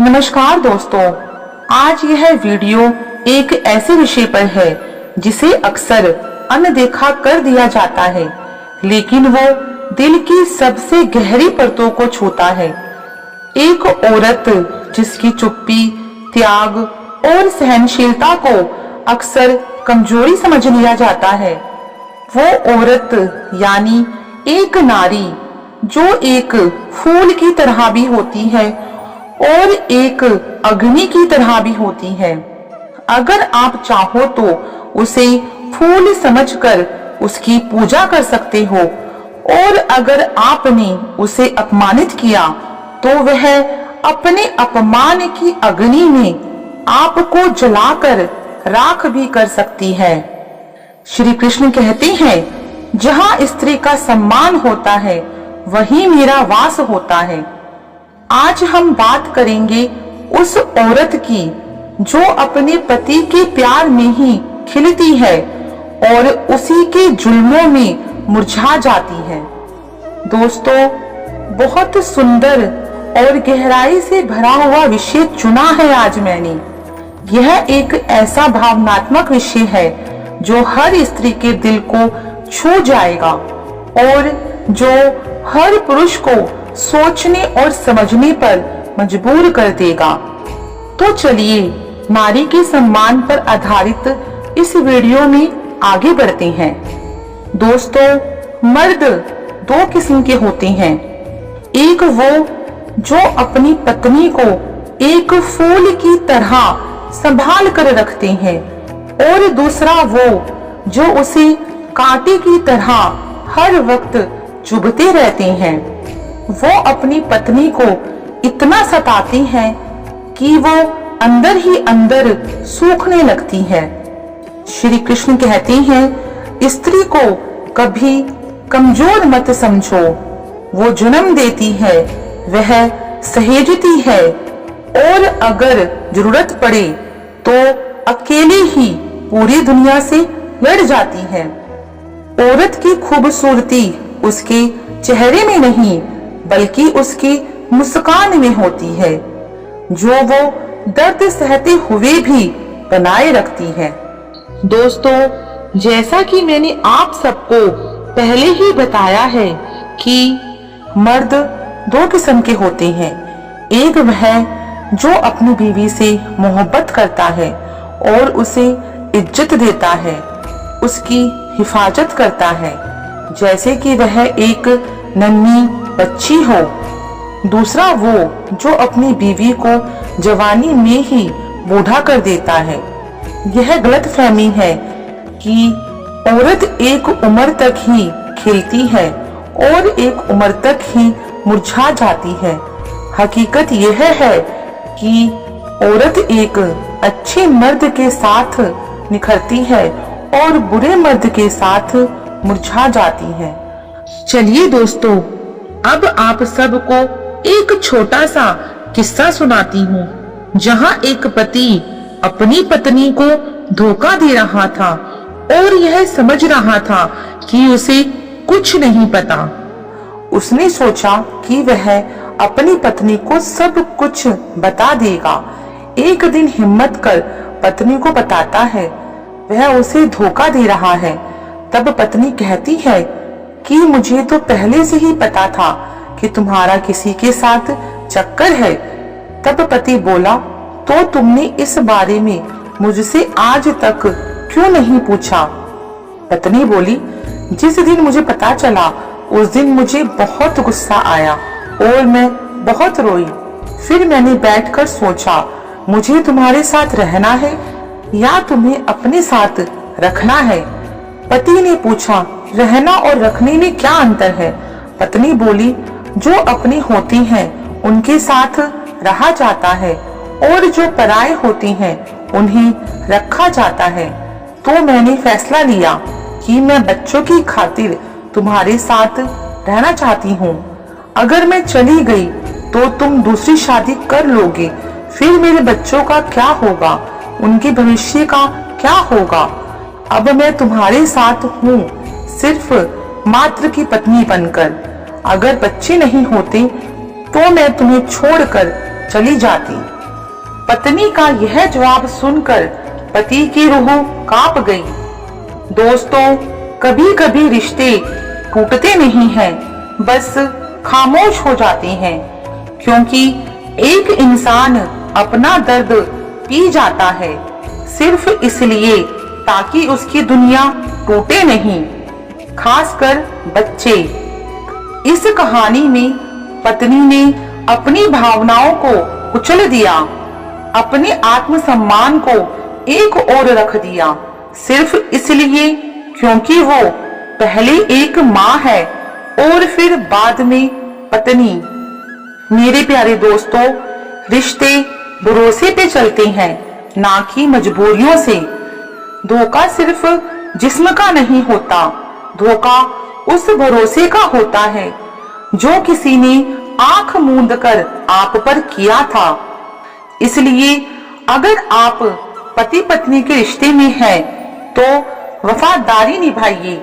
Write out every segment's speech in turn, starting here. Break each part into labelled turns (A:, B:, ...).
A: नमस्कार दोस्तों, आज यह वीडियो एक ऐसे विषय पर है जिसे अक्सर अनदेखा कर दिया जाता है, लेकिन वो दिल की सबसे गहरी परतों को छूता है। एक औरत जिसकी चुप्पी, त्याग और सहनशीलता को अक्सर कमजोरी समझ लिया जाता है। वो औरत यानी एक नारी जो एक फूल की तरह भी होती है और एक अग्नि की तरह भी होती है। अगर आप चाहो तो उसे फूल समझकर उसकी पूजा कर सकते हो, और अगर आपने उसे अपमानित किया तो वह अपने अपमान की अग्नि में आपको जलाकर राख भी कर सकती है। श्री कृष्ण कहते हैं, जहाँ स्त्री का सम्मान होता है वहीं मेरा वास होता है। आज हम बात करेंगे उस औरत की जो अपने पति के प्यार में ही खिलती है और उसी के जुल्मों में मुरझा जाती है। दोस्तों, बहुत सुंदर और गहराई से भरा हुआ विषय चुना है आज मैंने। यह एक ऐसा भावनात्मक विषय है जो हर स्त्री के दिल को छू जाएगा और जो हर पुरुष को सोचने और समझने पर मजबूर कर देगा। तो चलिए नारी के सम्मान पर आधारित इस वीडियो में आगे बढ़ते हैं। दोस्तों, मर्द दो किस्म के होते हैं। एक वो जो अपनी पत्नी को एक फूल की तरह संभाल कर रखते हैं, और दूसरा वो जो उसे कांटे की तरह हर वक्त चुभते रहते हैं। वो अपनी पत्नी को इतना सताती हैं कि वो अंदर ही अंदर सूखने लगती है। श्री कृष्ण कहते हैं, स्त्री को कभी कमजोर मत समझो। वो जन्म देती है, वह सहेजती है, और अगर जरूरत पड़े तो अकेले ही पूरी दुनिया से लड़ जाती है। औरत की खूबसूरती उसके चेहरे में नहीं बल्कि उसकी मुस्कान में होती है, जो वो दर्द सहते हुए भी बनाए रखती है। दोस्तों, जैसा कि मैंने आप सबको पहले ही बताया है कि मर्द दो किस्म के होते हैं। एक वह जो अपनी बीवी से मोहब्बत करता है और उसे इज्जत देता है, उसकी हिफाजत करता है जैसे कि वह एक नन्ही बच्ची हो। दूसरा वो जो अपनी बीवी को जवानी में ही बूढ़ा कर देता है। यह गलतफहमी है कि औरत एक उम्र तक ही खिलती है और एक उम्र तक ही मुरझा जाती है। हकीकत यह है कि औरत एक अच्छे मर्द के साथ निखरती है और बुरे मर्द के साथ मुरझा जाती है। चलिए दोस्तों, अब आप सबको एक छोटा सा किस्सा सुनाती हूँ, जहाँ एक पति अपनी पत्नी को धोखा दे रहा था और यह समझ रहा था कि उसे कुछ नहीं पता। उसने सोचा कि वह अपनी पत्नी को सब कुछ बता देगा। एक दिन हिम्मत कर पत्नी को बताता है वह उसे धोखा दे रहा है। तब पत्नी कहती है कि मुझे तो पहले से ही पता था कि तुम्हारा किसी के साथ चक्कर है। तब पति बोला, तो तुमने इस बारे में मुझसे आज तक क्यों नहीं पूछा? पत्नी बोली, जिस दिन मुझे पता चला उस दिन मुझे बहुत गुस्सा आया और मैं बहुत रोई। फिर मैंने बैठकर सोचा, मुझे तुम्हारे साथ रहना है या तुम्हें अपने साथ रखना है? पति ने पूछा, रहना और रखने में क्या अंतर है? पत्नी बोली, जो अपनी होती हैं उनके साथ रहा जाता है और जो पराये होते हैं उन्हें रखा जाता है। तो मैंने फैसला लिया कि मैं बच्चों की खातिर तुम्हारे साथ रहना चाहती हूँ। अगर मैं चली गई तो तुम दूसरी शादी कर लोगे, फिर मेरे बच्चों का क्या होगा? उनके भविष्य का क्या होगा? अब मैं तुम्हारे साथ हूँ सिर्फ मात्र की पत्नी बनकर। अगर बच्चे नहीं होते तो मैं तुम्हें छोड़कर चली जाती। पत्नी का यह जवाब सुनकर पति की रूह कांप गई। दोस्तों, कभी कभी रिश्ते टूटते नहीं हैं, बस खामोश हो जाते हैं, क्योंकि एक इंसान अपना दर्द पी जाता है सिर्फ इसलिए ताकि उसकी दुनिया टूटे नहीं, खासकर बच्चे। इस कहानी में पत्नी ने अपनी भावनाओं को कुचल दिया, अपने आत्मसम्मान को एक ओर रख दिया, सिर्फ इसलिए क्योंकि वो पहले एक माँ है और फिर बाद में पत्नी। मेरे प्यारे दोस्तों, रिश्ते भरोसे पे चलते हैं, ना कि मजबूरियों से। धोखा सिर्फ जिस्म का नहीं होता, धोखा उस भरोसे का होता है जो किसी ने आंख मूंद कर आप पर किया था। इसलिए अगर आप पति पत्नी के रिश्ते में हैं, तो वफादारी निभाइए,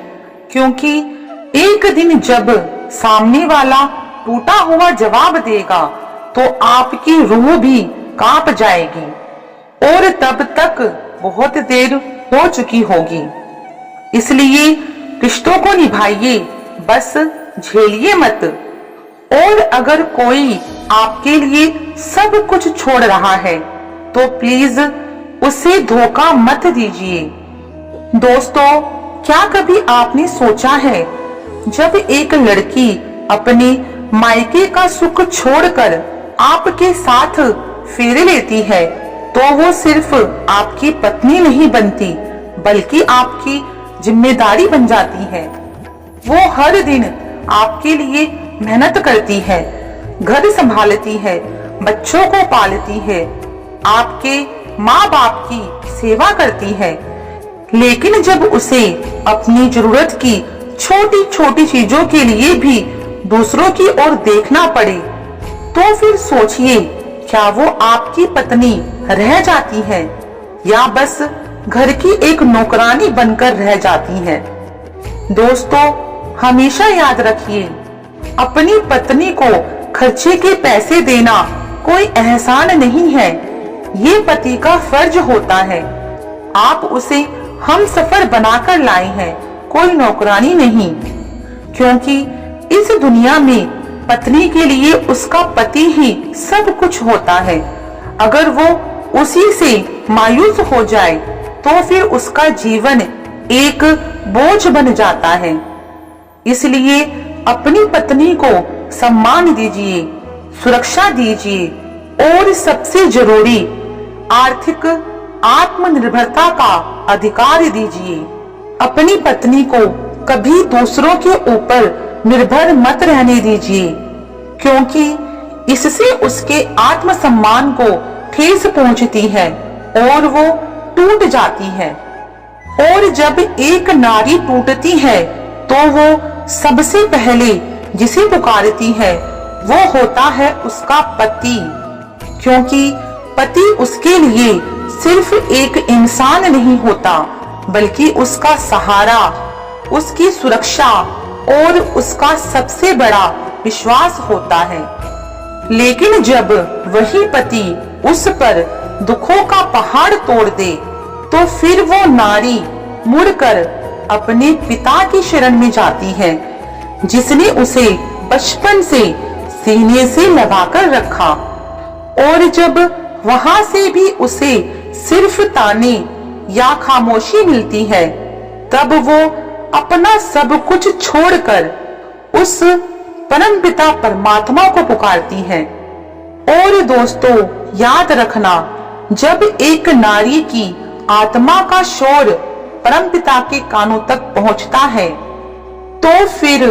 A: क्योंकि एक दिन जब सामने वाला टूटा हुआ जवाब देगा तो आपकी रूह भी कांप जाएगी और तब तक बहुत देर हो चुकी होगी। इसलिए रिश्तों को निभाइए, बस झेलिए मत। और अगर कोई आपके लिए सब कुछ छोड़ रहा है तो प्लीज उसे धोखा मत दीजिए। दोस्तों, क्या कभी आपने सोचा है, जब एक लड़की अपने मायके का सुख छोड़कर आपके साथ फेरे लेती है तो वो सिर्फ आपकी पत्नी नहीं बनती, बल्कि आपकी जिम्मेदारी बन जाती है। वो हर दिन आपके लिए मेहनत करती है, घर संभालती है, बच्चों को पालती है, आपके माँ बाप की सेवा करती है। लेकिन जब उसे अपनी जरूरत की छोटी छोटी चीजों के लिए भी दूसरों की ओर देखना पड़े, तो फिर सोचिए, क्या वो आपकी पत्नी रह जाती है या बस घर की एक नौकरानी बनकर रह जाती है। दोस्तों, हमेशा याद रखिए, अपनी पत्नी को खर्चे के पैसे देना कोई एहसान नहीं है, ये पति का फर्ज होता है। आप उसे हम सफर बनाकर लाए हैं, कोई नौकरानी नहीं, क्योंकि इस दुनिया में पत्नी के लिए उसका पति ही सब कुछ होता है। अगर वो उसी से मायूस हो जाए तो फिर उसका जीवन एक बोझ बन जाता है। इसलिए अपनी पत्नी को सम्मान दीजिए, सुरक्षा दीजिए और सबसे जरूरी आर्थिक आत्मनिर्भरता का अधिकार दीजिए। अपनी पत्नी को कभी दूसरों के ऊपर निर्भर मत रहने दीजिए, क्योंकि इससे उसके आत्मसम्मान को ठेस पहुंचती है और वो टूट जाती है। और जब एक नारी टूटती है तो वो सबसे पहले जिसे पुकारती है वो होता है उसका पति, क्योंकि पति उसके लिए सिर्फ एक इंसान नहीं होता, बल्कि उसका सहारा, उसकी सुरक्षा और उसका सबसे बड़ा विश्वास होता है। लेकिन जब वही पति उस पर दुखों का पहाड़ तोड़ दे तो फिर वो नारी मुड़कर अपने पिता की शरण में जाती है, जिसने उसे बचपन से सीने से लगाकर रखा। और जब वहां से भी उसे सिर्फ ताने या खामोशी मिलती है, तब वो अपना सब कुछ छोड़कर उस परमपिता परमात्मा को पुकारती है। और दोस्तों, याद रखना, जब एक नारी की आत्मा का शोर परमपिता के कानों तक पहुंचता है तो फिर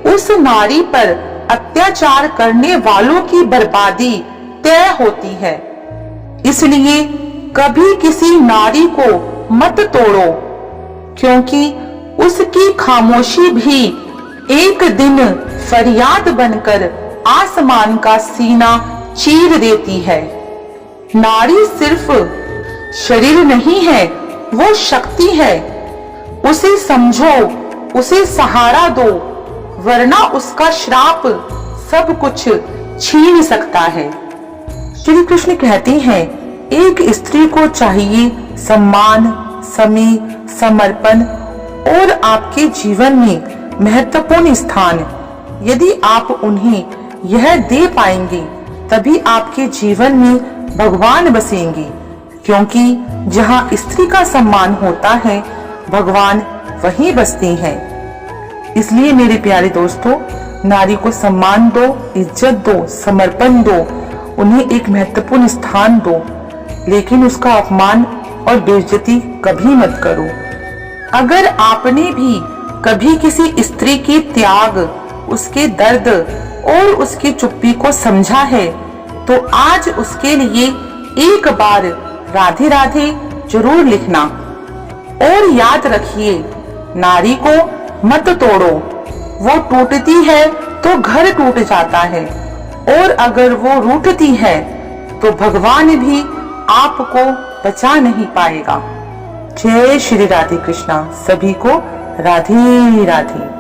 A: उस नारी पर अत्याचार करने वालों की बर्बादी तय होती है। इसलिए कभी किसी नारी को मत तोड़ो, क्योंकि उसकी खामोशी भी एक दिन फरियाद बनकर आसमान का सीना चीर देती है। नारी सिर्फ शरीर नहीं है, वो शक्ति है। उसे समझो, उसे सहारा दो, वरना उसका श्राप सब कुछ छीन सकता है। श्री कृष्ण कहते हैं, एक स्त्री को चाहिए सम्मान, समय, समर्पण और आपके जीवन में महत्वपूर्ण स्थान। यदि आप उन्हें यह दे पाएंगे तभी आपके जीवन में भगवान बसेंगे, क्योंकि जहाँ स्त्री का सम्मान होता है भगवान वहीं बसते हैं। इसलिए मेरे प्यारे दोस्तों, नारी को सम्मान दो, इज्जत दो, समर्पण दो, उन्हें एक महत्वपूर्ण स्थान दो, लेकिन उसका अपमान और बेइज्जती कभी मत करो। अगर आपने भी कभी किसी स्त्री के त्याग, उसके दर्द और उसकी चुप्पी को समझा है तो आज उसके लिए एक बार राधे राधे जरूर लिखना। और याद रखिए, नारी को मत तोड़ो, वो टूटती है तो घर टूट जाता है, और अगर वो रूठती है तो भगवान भी आपको बचा नहीं पाएगा। जय श्री राधे कृष्णा। सभी को राधे राधे।